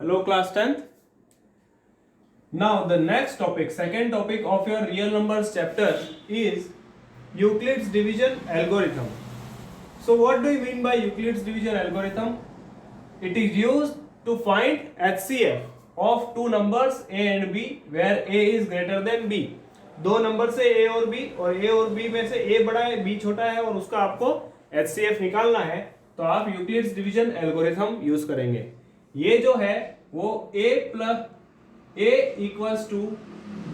Hello class 10th. Now the next topic, second topic of your real numbers chapter is Euclid's division algorithm. So what do you mean by Euclid's division algorithm? It is used to find HCF of two numbers A and B where A is greater than B. दो number से A और B और A और B में से A बड़ा है B छोटा है और उसका आपको HCF निकालना है तो आप यूक्लिड्स डिवीजन एल्गोरिथम यूज करेंगे। ये जो है वो A equals to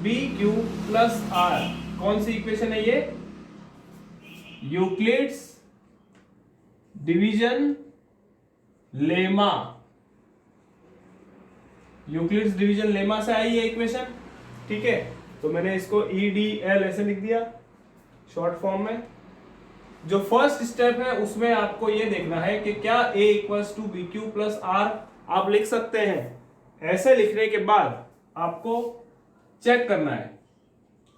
B Q plus R, कौन सी इक्वेशन है ये? Euclid's division lemma, Euclid's division lemma से आई ये इक्वेशन। ठीक है, तो मैंने इसको EDL ऐसे लिख दिया शॉर्ट फॉर्म में। जो फर्स्ट स्टेप है उसमें आपको ये देखना है कि क्या A equals to B Q plus R आप लिख सकते हैं। ऐसे लिखने के बाद आपको चेक करना है,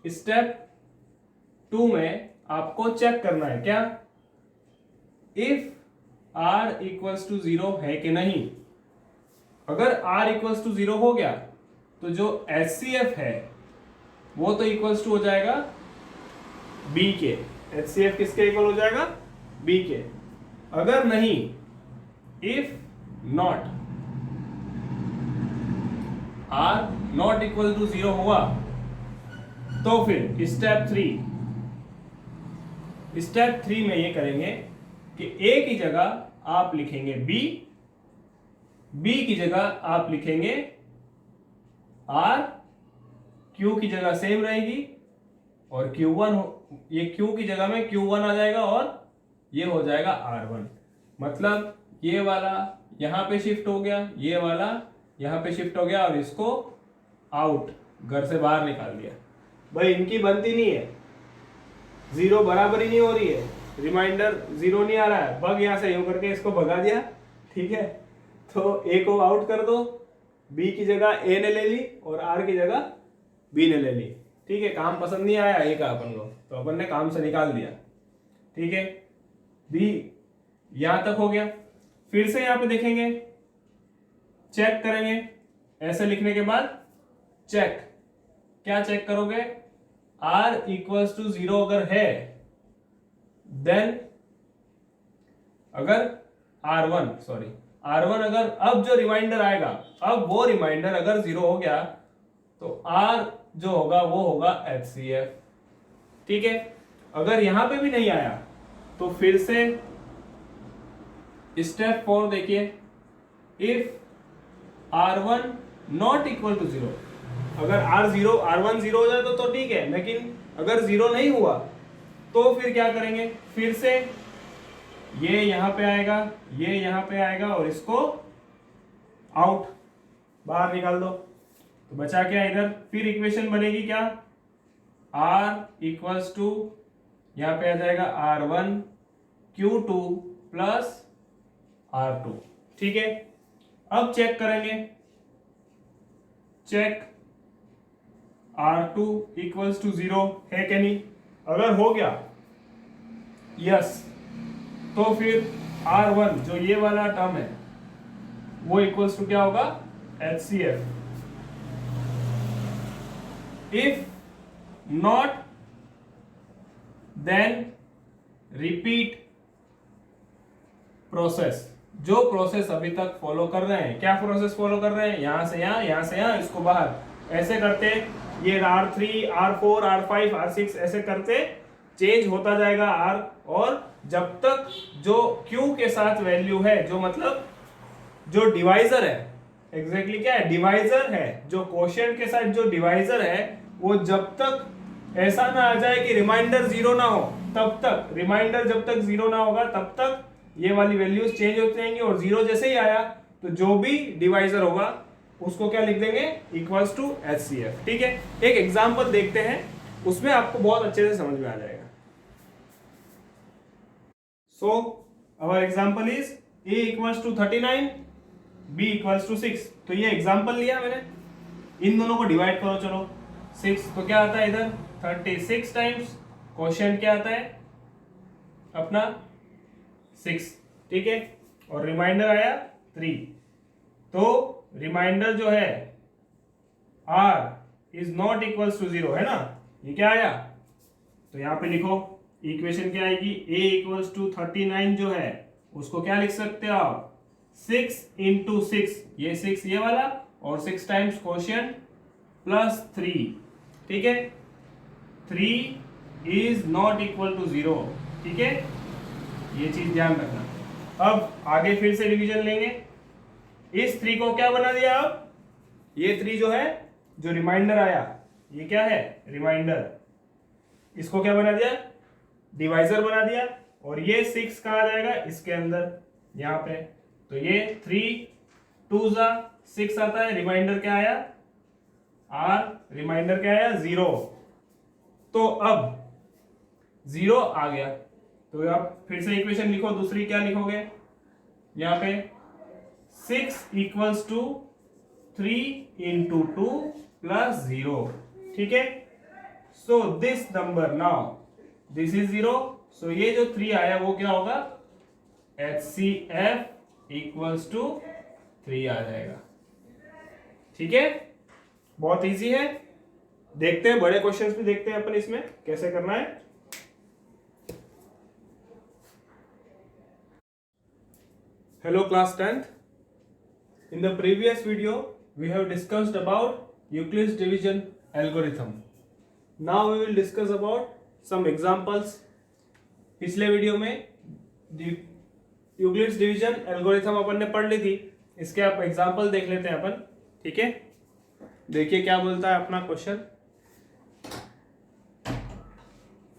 स्टेप 2 में आपको चेक करना है क्या इफ R इक्वल्स टू 0 है कि नहीं। अगर R इक्वल्स टू 0 हो गया तो जो HCF है वो तो इक्वल्स टू हो जाएगा B के। HCF किसके इक्वल हो जाएगा? B के। अगर नहीं, if not R not equal to 0 हुआ तो फिर स्टेप 3 में ये करेंगे कि A की जगह आप लिखेंगे B की जगह आप लिखेंगे R, Q की जगह सेम रहेगी और Q1 ये Q की जगह में Q1 आ जाएगा और ये हो जाएगा R1। मतलब ये वाला यहां पे शिफ्ट हो गया, ये वाला यहां पे शिफ्ट हो गया और इसको आउट, घर से बाहर निकाल दिया। भाई इनकी बनती नहीं है, 0 बराबर ही नहीं हो रही है, रिमाइंडर 0 नहीं आ रहा है, बग यहां से यूं करके इसको भगा दिया। ठीक है, तो A को आउट कर दो, B की जगह A ने ले ली और R की जगह B ने ले ली। ठीक है, काम पसंद नहीं आया A का अपन को तो अपन ने काम से निकाल दिया। ठीक है, B यहां तक हो गया। फिर से यहां पे देखेंगे, चेक करेंगे। ऐसे लिखने के बाद चेक, क्या चेक करोगे? R इक्वल्स टू 0 अगर है देन, अगर R1 अगर अब जो रिमाइंडर आएगा, अब वो रिमाइंडर अगर 0 हो गया तो R जो होगा वो होगा HCF। ठीक है, अगर यहां पे भी नहीं आया तो फिर से स्टेप 4 देखिए, if R1 not equal to 0, अगर R1 0 हो जाए तो ठीक है, लेकिन अगर 0 नहीं हुआ तो फिर क्या करेंगे? फिर से ये यहां पे आएगा, ये यहां पे आएगा और इसको आउट, बाहर निकाल दो। तो बचा क्या इधर? फिर इक्वेशन बनेगी क्या? R इक्वल्स टू, यहां पे आ जाएगा R1 Q2 प्लस R2। ठीक है, अब चेक करेंगे, चेक R2 इक्वल्स टू 0 है कि नहीं। अगर हो गया यस, तो फिर R1 जो ये वाला टर्म है वो इक्वल्स टू क्या होगा? HCF। If not then repeat process. जो प्रोसेस अभी तक फॉलो कर रहे हैं, क्या प्रोसेस फॉलो कर रहे हैं? यहां से यहां, यहां से यहां, इसको बाहर, ऐसे करते ये R3 R4 R5 R6 ऐसे करते चेंज होता जाएगा R, और जब तक जो Q के साथ वैल्यू है, जो मतलब जो डिवाइजर है, एग्जैक्टली क्या है? डिवाइजर है। जो क्वोशिएंट के साथ जो डिवाइजर है वो जब तक ऐसा ना आ जाए कि रिमाइंडर 0 ना हो, तब तक, रिमाइंडर जब तक 0 ना होगा तब तक ये वाली वैल्यूज चेंज होती रहेंगी। और 0 जैसे ही आया तो जो भी डिवाइजर होगा उसको क्या लिख देंगे? Equals to HCF। ठीक है, एक एग्जांपल देखते हैं, उसमें आपको बहुत अच्छे से समझ में आ जाएगा। So our example is A equals to 39, B equals to 6। तो ये एग्जांपल लिया मैंने, इन दोनों को डिवाइड करो। चलो 6 तो क्या आता है इधर? 36 टाइम्स क्वोशिएंट क्या आता है अपना? 6। ठीक है, और रिमाइंडर आया 3। तो रिमाइंडर जो है r is not equals to 0 है ना, ये क्या आया, तो यहां पे लिखो इक्वेशन क्या आएगी, a इक्वल्स टू 39 जो है उसको क्या लिख सकते हो आप, 6 इंटू 6, ये 6 ये वाला और 6 टाइम्स क्वोशिएंट प्लस 3, ठीक है, 3 इज नॉट इक्वल टू 0, ठीक है, ये चीज ध्यान रखना। अब आगे फिर से डिवीजन लेंगे, इस 3 को क्या बना दिया, अब ये 3 जो है जो रिमाइंडर आया ये क्या है रिमाइंडर, इसको क्या बना दिया, डिवाइजर बना दिया, और ये 6 कहा जाएगा इसके अंदर यहां पे, तो ये 3 2 6 आता है, रिमाइंडर क्या आया r, रिमाइंडर क्या आया 0, तो अब 0 आ गया, तो आप फिर से इक्वेशन लिखो, दूसरी क्या लिखोगे यहां पे 6 इक्वल्स टू 3 इंटू 2 प्लस 0, ठीक है, so this number now this is 0, सो ये जो 3 आया वो क्या होगा HCF इक्वल्स टू 3 आ जाएगा, ठीक है, बहुत इजी है। देखते हैं बड़े क्वेश्चंस भी देखते हैं अपन इसमें कैसे करना है। Hello class 10th. In the previous video we have discussed about Euclid's division algorithm. Now we will discuss about some examples. पिछले वीडियो में यूक्लिड्स डिवीजन एल्गोरिथम अपन ने पढ़ ली थी, इसके आप एग्जांपल देख लेते हैं अपन, ठीक है, देखिए क्या बोलता है अपना question,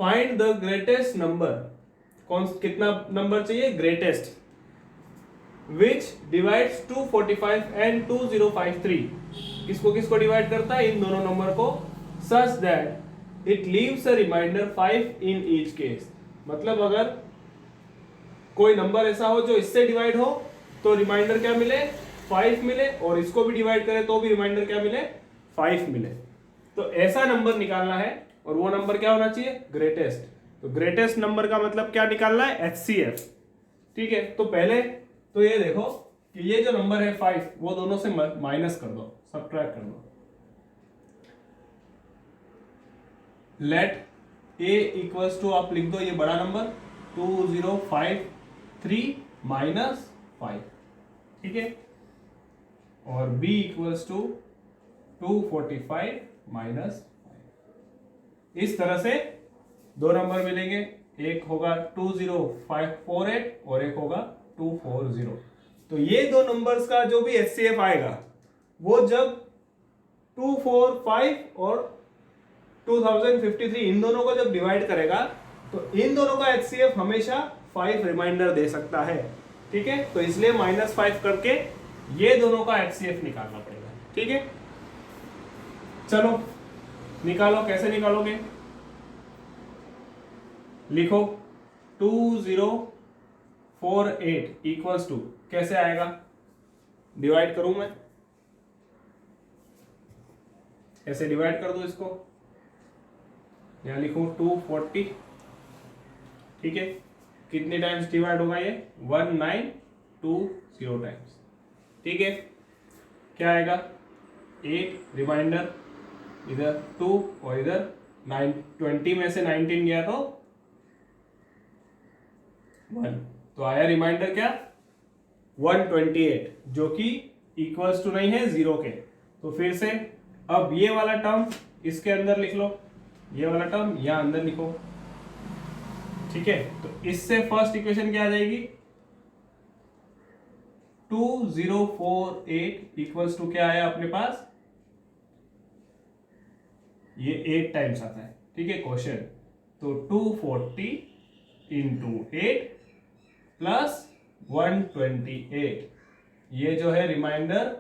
find the greatest number, कौन कितना नंबर चाहिए ग्रेटेस्ट, विच डिवाइड्स 245 एंड 2053, किसको किसको डिवाइड करता है, इन दोनों नंबर को, such that it leaves a remainder 5 in each case, मतलब अगर कोई नंबर ऐसा हो जो इससे डिवाइड हो तो रिमाइंडर क्या मिले 5 मिले, और इसको भी डिवाइड करे तो भी रिमाइंडर क्या मिले 5 मिले, तो ऐसा नंबर निकालना है, और वो नंबर क्या होना चाहिए ग्रेटेस्ट, तो ग्रेटेस्ट नंबर का मतलब क्या निकालना है HCF, ठीक है, तो पहले तो ये देखो कि ये जो नंबर है 5 वो दोनों से माइनस कर दो, सबट्रैक्ट कर दो, लेट a इक्वल्स टू आप लिख दो ये बड़ा नंबर 2053 माइनस 5, ठीक है, और b इक्वल्स टू 245 माइनस 5, इस तरह से दो नंबर मिलेंगे, एक होगा 20548 और एक होगा 240, तो ये दो नंबर्स का जो भी HCF आएगा वो जब 245 और 2053 इन दोनों को जब डिवाइड करेगा तो इन दोनों का HCF हमेशा 5 रिमाइंडर दे सकता है, ठीक है, तो इसलिए -5 करके ये दोनों का HCF निकालना पड़ेगा, ठीक है, चलो निकालो, कैसे निकालोगे, लिखो 2048 इक्वल्स टू, कैसे आएगा, डिवाइड करूं मैं, ऐसे डिवाइड कर दो इसको, यहां लिखूं 240, ठीक है, कितने टाइम्स डिवाइड होगा ये 1920 टाइम्स, ठीक है, क्या आएगा 8 रिमाइंडर, इधर 2 और इधर 9, 20 में से 19 गया तो 1, तो आया रिमाइंडर क्या 128, जो कि इक्वल्स टू नहीं है 0 के, तो फिर से अब ये वाला टर्म इसके अंदर लिख लो, ये वाला टर्म यहां अंदर लिखो, ठीक है, तो इससे फर्स्ट इक्वेशन क्या आ जाएगी 2048 इक्वल्स टू क्या आया अपने पास, ये 8 टाइम्स आता है, ठीक है, क्वेश्चन, तो 240 इंटू 8 प्लस 128, ये जो है रिमाइंडर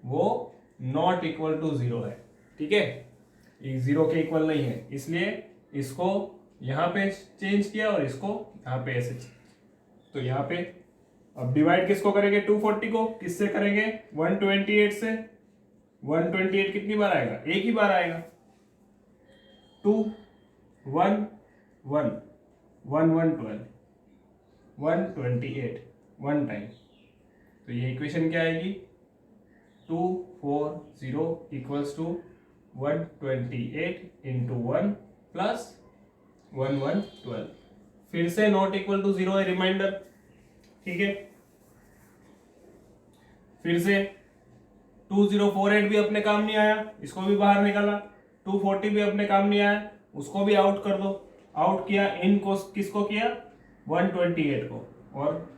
वो नॉट इक्वल टू 0 है, ठीक है, ये 0 के इक्वल नहीं है, इसलिए इसको यहां पे चेंज किया और इसको यहां पे ऐसे, तो यहां पे अब डिवाइड किसको करेंगे 240 को, किससे करेंगे 128 से, 128 कितनी बार आएगा, एक ही बार आएगा, 2 1 1 1 1 12 128 1 टाइम, तो ये इक्वेशन क्या आएगी 240 इक्वल्स टू 128 इंटू 1 प्लस 1112। फिर से नॉट इक्वल टू 0 है रिमाइंडर, ठीक है। फिर से 2048 भी अपने काम नहीं आया, इसको भी बाहर निकाला। 240 भी अपने काम नहीं आया, उसको भी आउट कर दो। आउट किया, इन को किसको किया, 128 को, और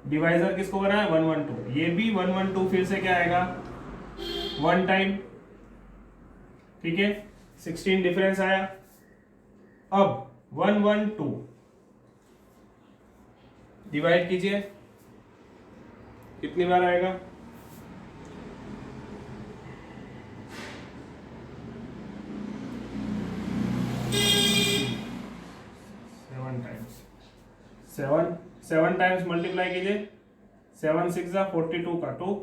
डिवाइजर किसको बनाया, 112। ये भी 112 फिर से क्या आएगा, 1 टाइम, ठीक है। 16 डिफरेंस आया। अब 112 डिवाइड कीजिए, कितनी बार आएगा, 7 टाइम्स। 7 टाइम्स मल्टीप्लाई कीजिए, 7 6 जा 42 का 2,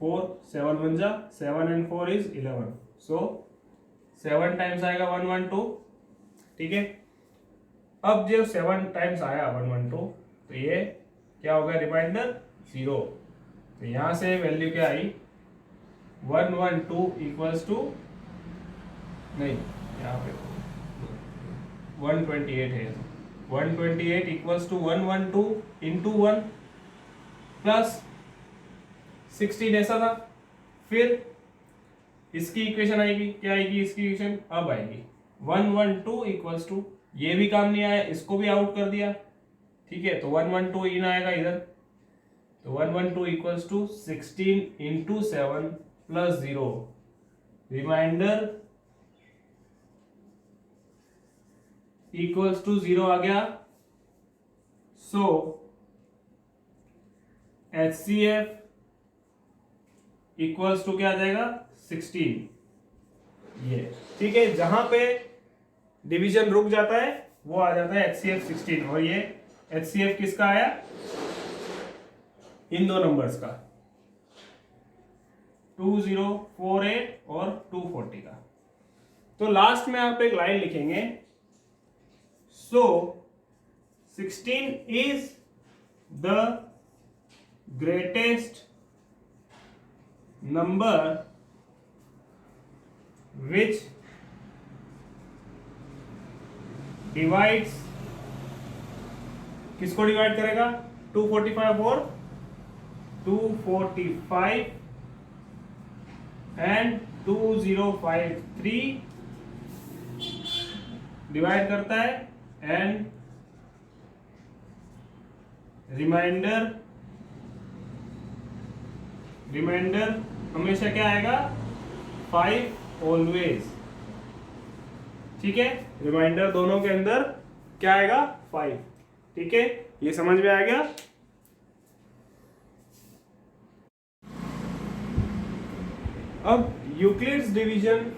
4 7 1 जा 7 and 4 is 11, so 7 टाइम्स आएगा 112, ठीक है। अब जब 7 टाइम्स आया 112, तो ये क्या होगा, रिमाइंडर 0। तो यहां से वैल्यू क्या आई, 112 इक्वल्स टू, नहीं यहाँ पे 128 है, 128 इक्वल्स टू 112 इंटू 1 प्लस 16, ऐसा था। फिर इसकी इक्वेशन आएगी, क्या आएगी इसकी इक्वेशन, अब आएगी 112 इक्वल्स टू, ये भी काम नहीं आया, इसको भी आउट कर दिया, ठीक है। तो 112 इन आएगा इधर, तो 112 equals to 16 into 7 plus 0, remainder equals to 0 आ गया। सो HCF इक्वल्स टू क्या आ जाएगा, 16, ये, ठीक है। जहां पे डिवीजन रुक जाता है वो आ जाता है HCF 16, और ये HCF किसका आया, इन दो नंबर्स का, 2048 और 240 का। तो लास्ट में आप एक लाइन लिखेंगे, सो 16 is the greatest number which divides, किसको डिवाइड करेगा, 245 और 245 एंड 2053 डिवाइड करता है, एंड रिमाइंडर हमेशा क्या आएगा, 5 ऑलवेज, ठीक है। रिमाइंडर दोनों के अंदर क्या आएगा, 5, ठीक है। ये समझ में आ गया। अब यूक्लिड्स डिवीजन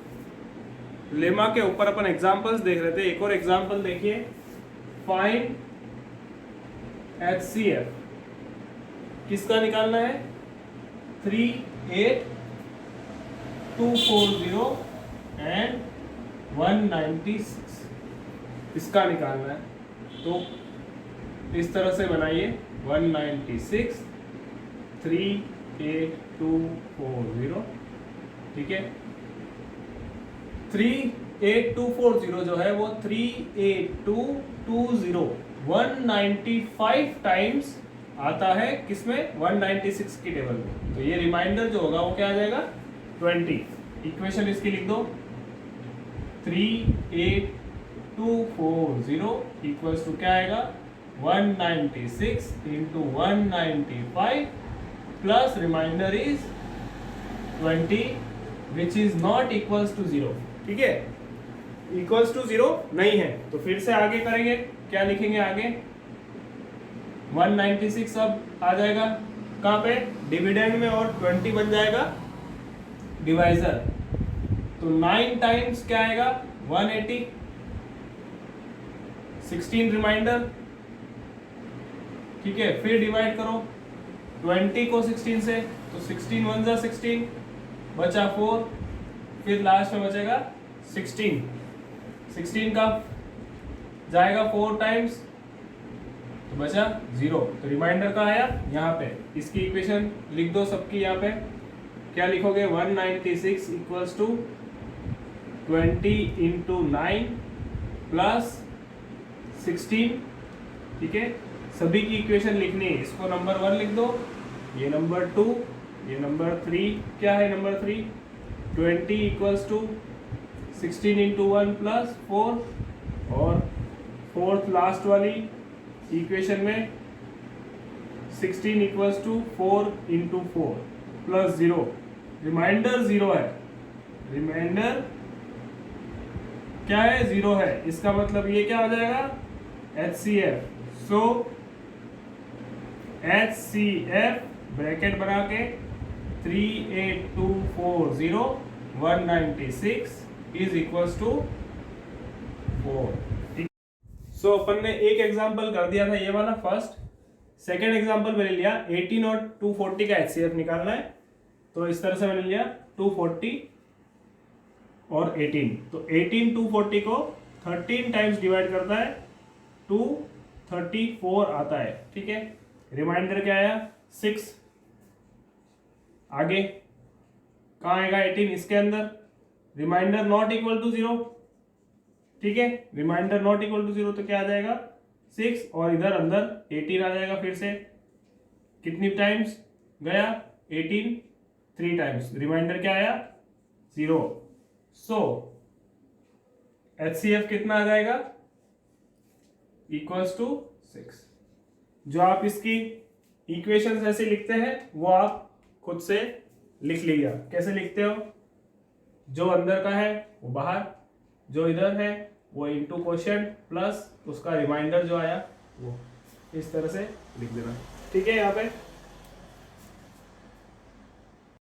लेमा के ऊपर अपन एग्जांपल्स देख रहे थे, एक और एग्जांपल देखिए, फाइंड HCF, किसका निकालना है, 38240 एंड 196, इसका निकालना है। तो इस तरह से बनाइए, 196 38240, ठीक है। 38240 जो है वो 38220 195 टाइम्स आता है, किसमें, 196 की टेबल में। तो ये रिमाइंडर जो होगा वो क्या आ जाएगा, 20। इक्वेशन इसकी लिख दो, 38240 इक्वल्स टू क्या आएगा, 196 into 195 plus remainder is 20 which is not equals to 0, ठीक है। इक्वल्स टू 0 नहीं है, तो फिर से आगे करेंगे, क्या लिखेंगे आगे, 196 अब आ जाएगा कहाँ पे, डिविडेंड में, और 20 बन जाएगा डिवाइजर। तो 9 टाइम्स क्या आएगा, 180, 16 रिमाइंडर, ठीक है। फिर डिवाइड करो 20 को 16 से, तो 16 1 जा 16, बचा 4, फिर लास्ट में बचेगा 16 का जाएगा 4 टाइम्स, तो बचा 0। तो रिमाइंडर कहाँ आया, यहाँ पे। इसकी इक्वेशन लिख दो सबकी। यहाँ पे क्या लिखोगे, 196 इक्वल्स टू 20 इंटू 9 प्लस 16। ठीक है, सभी की इक्वेशन लिखनी है। इसको नंबर 1 लिख दो, ये नंबर 2, ये नंबर 3। क्या है number 3, 20 equals to 16 into 1 plus 4, और फोर्थ लास्ट वाली इक्वेशन में 16 equals to 4 into 4 plus 0। Remainder 0 है, रिमाइंडर क्या है, 0 है। इसका मतलब ये क्या हो जाएगा, HCF। सो HCF ब्रैकेट बना के 38240 196 इज इक्वल्स टू 4। सो अपन ने एक एग्जांपल कर दिया था, ये वाला फर्स्ट। सेकंड एग्जांपल मैंने लिया 18 और 240 का HCF निकालना है। तो इस तरह से मैंने लिया 240 और 18। तो 18 240 को 13 टाइम्स डिवाइड करता है, 234 आता है। ठीक है, रिमाइंडर क्या आया, 6। आगे कहाँ आएगा 18, इसके अंदर। Remainder not equal to 0। ठीक है, रिमाइंडर नॉट इक्वल टू 0 तो क्या आ जाएगा, 6, और इधर अंदर 18 आ जाएगा। फिर से कितनी टाइम्स गया, 18 3 टाइम्स। रिमाइंडर क्या आया, 0। सो HCF कितना आ जाएगा, इक्वल्स टू 6। जो आप इसकी इक्वेशंस ऐसे लिखते हैं वो आप खुद से लिख लीजिए। कैसे लिखते हो, जो अंदर का है वो बाहर, जो इधर है वो इनटू क्वोशिएंट प्लस उसका रिमाइंडर जो आया वो, इस तरह से लिख देना। ठीक है, यहाँ पे